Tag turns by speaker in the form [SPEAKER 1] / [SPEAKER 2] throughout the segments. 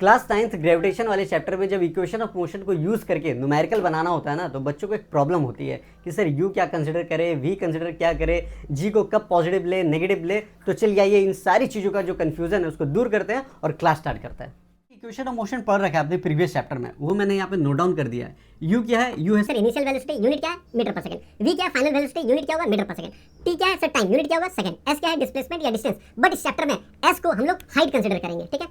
[SPEAKER 1] Class 9th gravitation वाले chapter में जब इक्वेशन ऑफ मोशन को यूज़ करके न्यूमेरिकल बनाना होता है ना, तो बच्चों को एक प्रॉब्लम होती है कि सर यू क्या कंसिडर करे, वी कंसिडर क्या करे, जी को कब पॉजिटिव ले, नेगेटिव ले। तो चलिए आइए इन सारी चीज़ों का जो कन्फ्यूज़न है उसको दूर करते हैं और क्लास स्टार्ट करते हैं। इक्वेशन ऑफ मोशन पढ़ रखा है आपने प्रीवियस चैप्टर में, वो मैंने यहाँ पे नोट डाउन कर दिया है। यू क्या है? यू है
[SPEAKER 2] सर इनिशियल वेलोसिटी, यूनिट क्या है? मीटर पर सेकंड। वी क्या है? फाइनल वेलोसिटी, यूनिट क्या होगा? मीटर पर सेकंड। टी क्या है? सर टाइम, यूनिट क्या होगा? सेकंड। एस क्या है? डिस्प्लेसमेंट या डिस्टेंस। बट इस चैप्टर में एस को हम लोग हाइट कंसीडर करेंगे, ठीक है।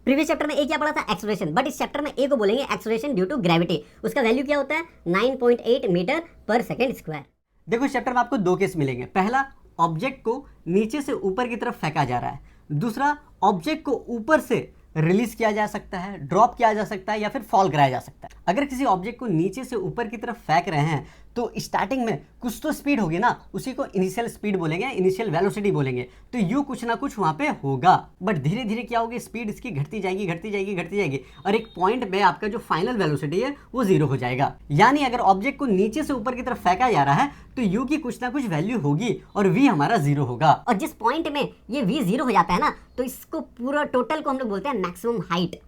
[SPEAKER 2] प्रीवियस चैप्टर में ए क्या पढ़ा था? एक्सेलरेशन। बट इस चैप्टर में ए को बोलेंगे एक्सेलरेशन ड्यू टू ग्रेविटी। उसका वैल्यू क्या होता है? 9.8 मीटर पर सेकंड स्क्वायर।
[SPEAKER 1] देखो इस चैप्टर में आपको दो केस मिलेंगे। पहला, ऑब्जेक्ट को नीचे से ऊपर की तरफ फेंका जा रहा है। दूसरा, ऑब्जेक्ट को ऊपर से रिलीज किया जा सकता है, ड्रॉप किया जा सकता है या फिर फॉल कराया जा सकता है। अगर किसी ऑब्जेक्ट को नीचे से ऊपर की तरफ फेंक रहे हैं तो स्टार्टिंग में कुछ तो स्पीड होगी ना, उसी को इनिशियल स्पीड बोलेंगे, इनिशियल वेलोसिटी बोलेंगे। तो यू कुछ ना कुछ वहां पे होगा, बट धीरे धीरे क्या होगी, स्पीड इसकी घटती जाएगी घटती जाएगी घटती जाएगी और एक पॉइंट पे आपका जो फाइनल वेलोसिटी है वो जीरो हो जाएगा। यानी अगर ऑब्जेक्ट को नीचे से ऊपर की तरफ फेंका जा रहा है तो यू की कुछ ना कुछ वैल्यू होगी और वी हमारा जीरो होगा।
[SPEAKER 2] और जिस पॉइंट में ये वी जीरो हो जाता है ना, तो इसको पूरा टोटल को हम लोग बोलते हैं मैक्सिमम हाइट,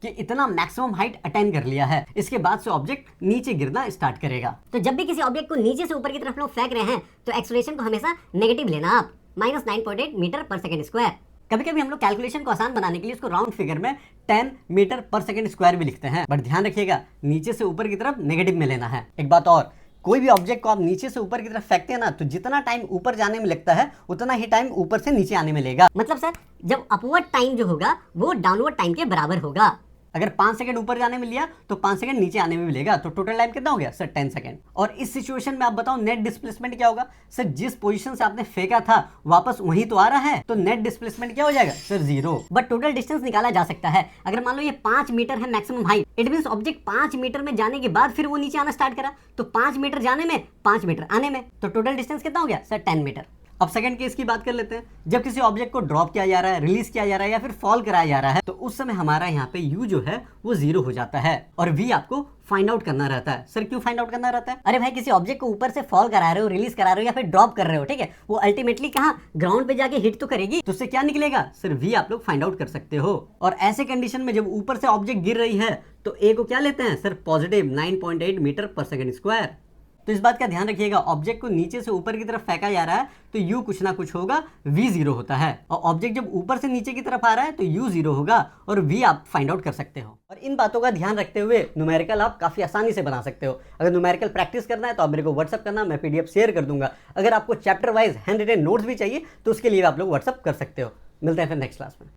[SPEAKER 1] कि इतना मैक्सिमम हाइट अटेन कर लिया है। इसके बाद से ऑब्जेक्ट नीचे गिरना स्टार्ट करेगा।
[SPEAKER 2] तो जब भी किसी ऑब्जेक्ट को नीचे से ऊपर की तरफ लोग फेंक रहे हैं तो एक्सेलरेशन को हमेशा नेगेटिव लेना आप, -9.8 मीटर पर सेकंड स्क्वायर।
[SPEAKER 1] कभी कभी हम लोग कैलकुलेशन को आसान बनाने के लिए इसको राउंड फिगर में 10 मीटर पर सेकंड स्क्वायर भी लिखते हैं, बट ध्यान रखिएगा नीचे से ऊपर की तरफ नेगेटिव में लेना है। एक बात और, कोई भी ऑब्जेक्ट को आप नीचे से ऊपर की तरफ फेंकते हैं ना, तो जितना टाइम ऊपर जाने में लगता है उतना ही टाइम ऊपर से नीचे आने में लेगा।
[SPEAKER 2] मतलब सर जब अपवर्ड टाइम जो होगा वो डाउनवर्ड टाइम के बराबर होगा।
[SPEAKER 1] अगर 5 सेकंड ऊपर जाने में लिया तो 5 सेकंड नीचे आने में मिलेगा, तो टोटल टाइम कितना हो गया सर? 10 सेकंड। और इस सिचुएशन में आप बताओ नेट डिस्प्लेसमेंट क्या होगा? सर जिस पोजीशन से आपने फेंका था वापस वहीं तो आ रहा है, तो नेट डिस्प्लेसमेंट क्या हो जाएगा सर? 0।
[SPEAKER 2] बट टोटल डिस्टेंस निकाला जा सकता है। अगर मान लो ये 5 मीटर है maximum height, it means object 5 metre में जाने के बाद फिर वो नीचे आना स्टार्ट करा, तो 5 मीटर जाने में 5 मीटर आने में, तो टोटल डिस्टेंस कितना हो गया सर? 10 मीटर।
[SPEAKER 1] अब सेकंड केस की बात कर लेते हैं। जब किसी ऑब्जेक्ट को ड्रॉप किया जा रहा है, रिलीज किया जा रहा है या फिर फॉल कराया जा रहा है, तो उस समय हमारा यहाँ पे यू जो है वो 0 हो जाता है और वी आपको फाइंड आउट करना रहता है। सर क्यों फाइंड आउट करना रहता है?
[SPEAKER 2] अरे भाई किसी ऑब्जेक्ट को ऊपर से फॉल करा रहे हो, रिलीज करा रहे हो या फिर ड्रॉप कर रहे हो, ठीक है, वो अल्टीमेटली कहाँ ग्राउंड पे जाके हिट तो करेगी,
[SPEAKER 1] तो उससे क्या निकलेगा सर? वी आप लोग फाइंड आउट कर सकते हो। और ऐसे कंडीशन में जब ऊपर से ऑब्जेक्ट गिर रही है तो ए को क्या लेते हैं सर? पॉजिटिव 9.8 मीटर पर सेकंड स्क्वायर। तो इस बात का ध्यान रखिएगा, ऑब्जेक्ट को नीचे से ऊपर की तरफ फेंका जा रहा है तो u कुछ ना कुछ होगा, v 0 होता है। और ऑब्जेक्ट जब ऊपर से नीचे की तरफ आ रहा है तो u 0 होगा और v आप फाइंड आउट कर सकते हो। और इन बातों का ध्यान रखते हुए न्यूमेरिकल आप काफी आसानी से बना सकते हो। अगर न्यूमेरिकल प्रैक्टिस करना है तो आप मेरे को व्हाट्सअप करना, मैं PDF शेयर कर दूंगा। अगर आपको chapter wise hand written notes भी चाहिए तो उसके लिए आप लोग व्हाट्सअप कर सकते हो। मिलते हैं फिर नेक्स्ट क्लास में।